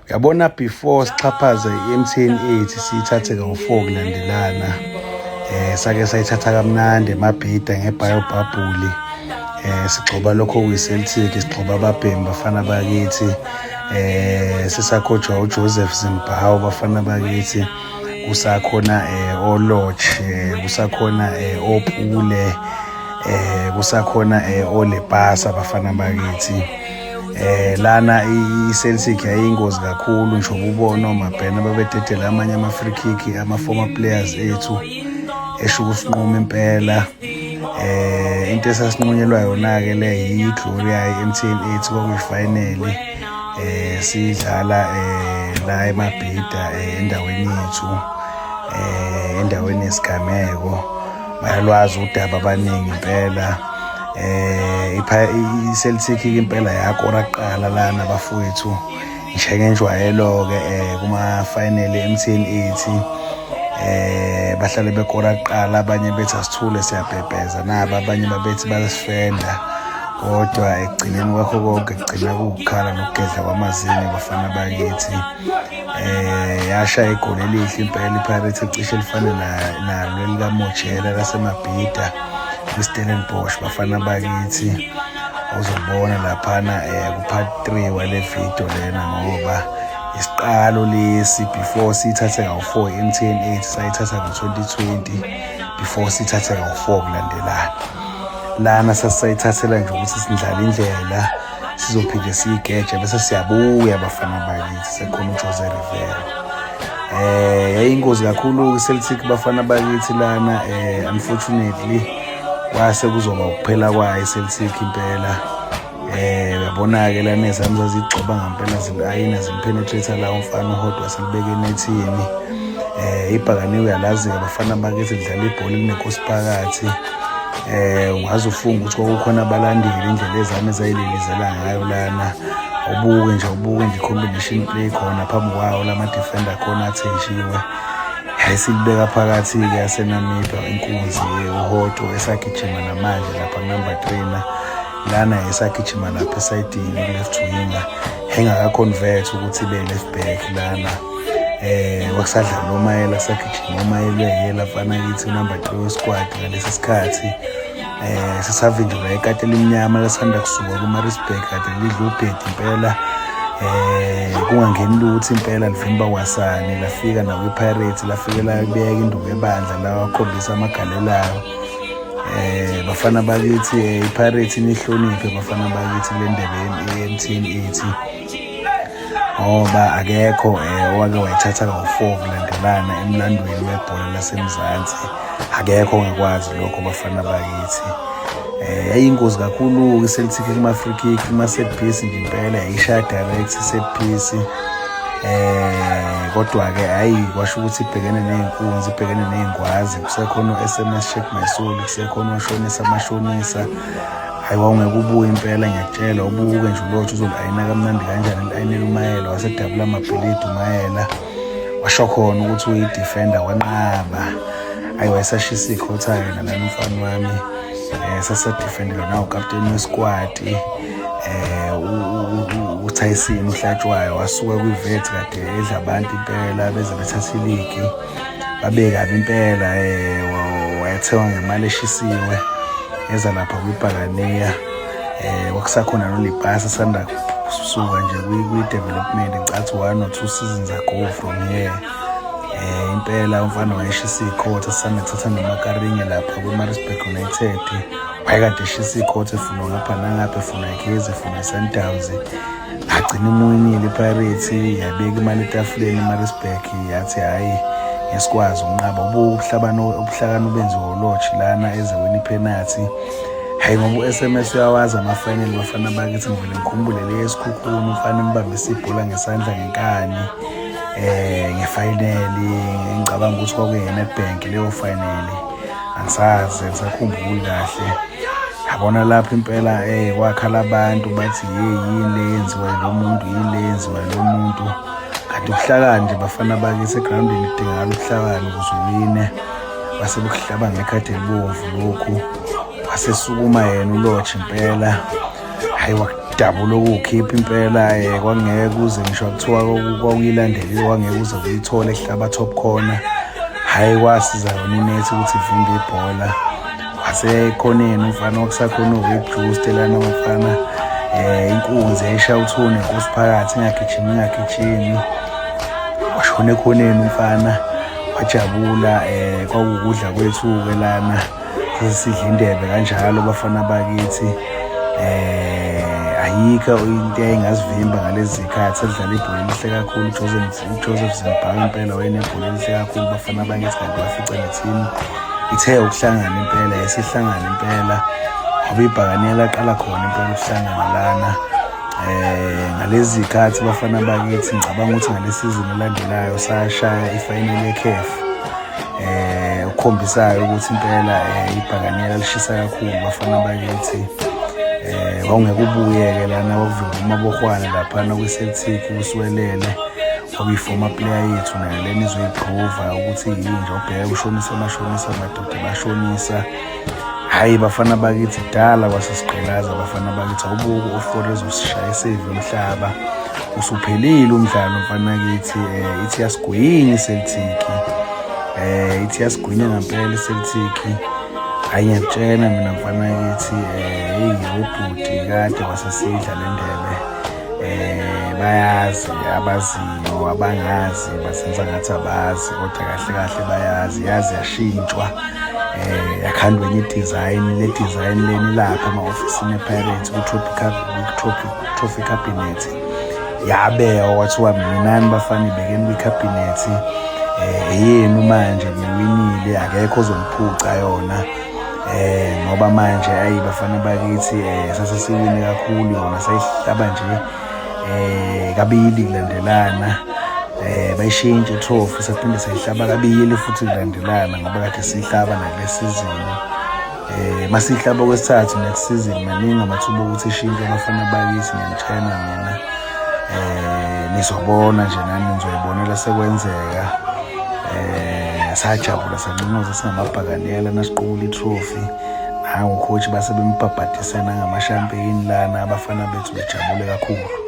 Uyabona before sixhaphaze i-MTN 8 siyithathe kawu-4 kulandelana. Sake sayithatha kamnandi eMabhida ngeBayobhabhuli. Sigxoba lokho kuyi-Celtic, sigxoba ababhemi Bafana Bakithi. Sisakhojwa uJoseph Zimbhawu Bafana Bakithi. Kusakhona oLodge, kusakhona oPule, kusakhona oLebasa Bafana Bakithi. Lana i-Celtic yayingozi kakhulu nje ubona oMabhena babededela amanye ama-free kick ama-former players ethu esho ukusinquma impela. Into esasinqunyelwa yona-ke le yi-Gloria i-MTN 8 kwakuyi-final sidlala la eMabhida endaweni yethu, endaweni yesigameko. Bayalwazi udaba abaningi impela. I-Celtic impela yakora kuqala lana bafowethu njengenjwayelo-ke kuma-final eMTN 8. Bahlale bekora kuqala, abanye bethi asithule siyabhebheza, nabo abanye babethi basifenda, kodwa ekugcineni kwakho konke kugcina kuwukukhala nokugedla kwamazinyo Bafana Bakithi. Yashaya igoli elihle impela iPirates ecishe lifane nalo elikaMojela laseMabhida kwiStellenbosch Bafana Bakithi. Uzobona laphana ku-part 3 wale video lena, ngoba isiqalo lesi before siyithathe kawu-4 i-MTN 8 sayithatha ngo-2020 before siyithathe kawu-4 kulandelana. Lana sasayithathela nje ukuthi sindlala indlela sizophinde siyigeje bese siyabuya Bafana Bakithi sekhona uJose Rivera. Yayingozi kakhulu iCeltic Bafana Bakithi lana. Unfortunately kwase kuzoba ukuphela kwayo iCeltic impela. Uyabona-ke lana ezami zazigcoba ngampela ayina zimpenetrate lawo mfana uHodwa selibeke enethini. Ibhakane uyalazi-ke Bafana Bakithi lidlala ibhola elinenkosi phakathi. Ungaze ufunge ukuthi kwakukhona abalandeli indlela ezami ezayililizela ngayo lana. Ubuke nje combination play khona phambi kwawo lama-defender khona athenjiwe. Silibeka phakathi-ke yasenamipa inkunzi uHoto esagijima namanje lapha number 3 lana esagijima lapha esayidini left winger engakaconvert ukuthi ibe left back lana. Wakusadlala uMayela sagijima uMayela yela Bafana Bakithi number 3 squad ngalesi sikhathi. Sasavinjwa ikati elimnyama lasanda kusuka kuMaritzburg kade lidla ubhedi impela. Kungangeni lutho impela livimba kwasani lafika nakwi-Pirates lafike labeka induku ebandla lawakhombisa amagalelayo. Bafana Bakithi i-Pirates nihloniphe Bafana Bakithi le ndebe ye-MTN 8 ngoba akekho owake wayithatha kawu-4 kulandelana emlandweni webhola laseMzansi. Akekho ongakwazi lokho Bafana Bakithi. Yayingozi kakhulu iCeltic kuma-free kick kuma-set piece nje impela yayishaya direct set piece. Kodwa-ke hayi kwasho ukuthi ibhekene ney'nkunzi, ibhekene ney'ngwazi. Kusekhona u-SMS Check My Soul, kusekhona uShonisa Mashonisa. Hayi wawungeke ubuye impela ngiyakutshela ubuke nje uLodge uzolayina kamnandi kanjani elayinela uMayela wasedabula amabhilidi uMayela. Washo khona ukuthi uyi-defender wanqaba. Hayi wayesashisa ikhotha yena lana umfana wami. Sasadefendela nawo ukapteni wesquad uTyson uHlatshwayo wasuka kwiVet kade edla abantu impela beze bethatha iligi babe kabi impela. Wayathengwa ngemali eshisiwe eza lapha kwiBhakaniya. Wakusakhona noLebasa sanda kusuka nje kwi-development ngicathi 1 or 2 seasons ago from here. Impela umfana wayeshisa ikhotha sanethatha noMakaringe lapha kwiMaritzburg United. Wayekade eshisa ikhotha efuna ngapha nangapha efuna iKaizer efuna iSundowns. Agcina imunyile iPirates yabeka imali etafuleni eMaritzburg yathi hayi ngesikwazi ukunqaba ubuhlakani obenziwa uLodge lana ezewini ipenalty. Hayi ngoba u-SMS uyawazi ama-final Bafana Bakithi ngivele ngikhumbule le yesikhukhuni umfana embambisa ibhola ngesandla ngenkani. Ngefinali ngicabanga ukuthi kwakuyi-Nedbank leyo final. Angisazi ngisakhumbuli kahle. Yabona lapho impela kwakhala abantu bathi yini le yenziwa lo muntu, yini le yenziwa lo muntu. Kanti ubuhlakani nje Bafana Bakithi egroundini idingakala ubuhlakani ukuze uwine. Base bekuhlaba ngekhadi elibomvu lokhu wasesukuma yena uLodge impela. Hayi dabulo ukukhipha impela kwangeke kuze ngisho kuthiwa kwakuyilandeli kwangeke uze uyithole ehlaba top corner. Hayi kwasiza yona inethi ukuthi ivimbe ibhola. Wasekhoneni umfana okusakhona uwebjuice lana umfana inkunzi eshaya uthune inkosi phakathi ingagijimi washona ekhoneni umfana wajabula. Kwakuwukudla kwethu-ke lana sisidla indebe kanjalo bafana bakithi. Ayikho into engazivimba ngalezi zikhathi. Adlala ibhola elihle kakhulu uJoseph Zimbabwe impela wayenebhola elihle kakhulu bafana bakithi kanti bafica nethini ithe ukuhlangana impela yesihlangana impela ngoba ibhakaniya laqala khona impela ukuhlangana lana. Ngalezi zikhathi bafana bakithi ngicabanga ukuthi ngalesizini elandelayo sashaya ifinal yeCAF okukhombisayo ukuthi impela ibhakaniya lishisa kakhulu bafana bakithi. Kwangeke ubuye-ke lana wakuvula uMabohwana laphana kwi-Celtic uSwelele okuyi-former player yethu nayo lena izoyiprova ukuthi yinje ubheke ushonisa amadoda bashonisa. Hhayi bafana bakithi dala kwasesiqhelaza bafana bakithi awubuke u-4 ezosishaya iseve umhlaba usuphelile umdlalo mfana kithi. Ithi yasigwinya iCeltic ithi yasigwinya ngempela iCeltic. Hhayi ngiyakutshena mina mfana kithi ubhuti kade wasesidla le ndebe. Bayazi abaziyo abangazi basenza ngathi abazi kodwa kahle kahle bayazi yazi yashintshwa. Yakhandwa enye idesign le design leni lapha ama-ofisini ePirates ku-trophy cabinet yabekwa kwathiwa minani bafana ibekeni kwi-cabinet. Yenu manje niwinile akekho ozongiphuca yona. Ngoba manje ayi bafana bakithi sasesiwine kakhulu yona sayihlaba nje kabili kulandelana. Bayishintshe itrophy saphinde sayihlaba kabili futhi kulandelana ngoba kade siyihlaba nale season. Masihlaba kwesithathu next season maningi amathuba ukuthi ishintshe bafana bakithi ngiyamtshena mina. Nizobona nje nani nizoyibonela sekwenzeka. Sajabula sancincoza singamabhakanela nasiqubula itrophy. Nangu coach base bembhabhadisana ngamashampiyoni lana abafana bethu bejabule kakhulu.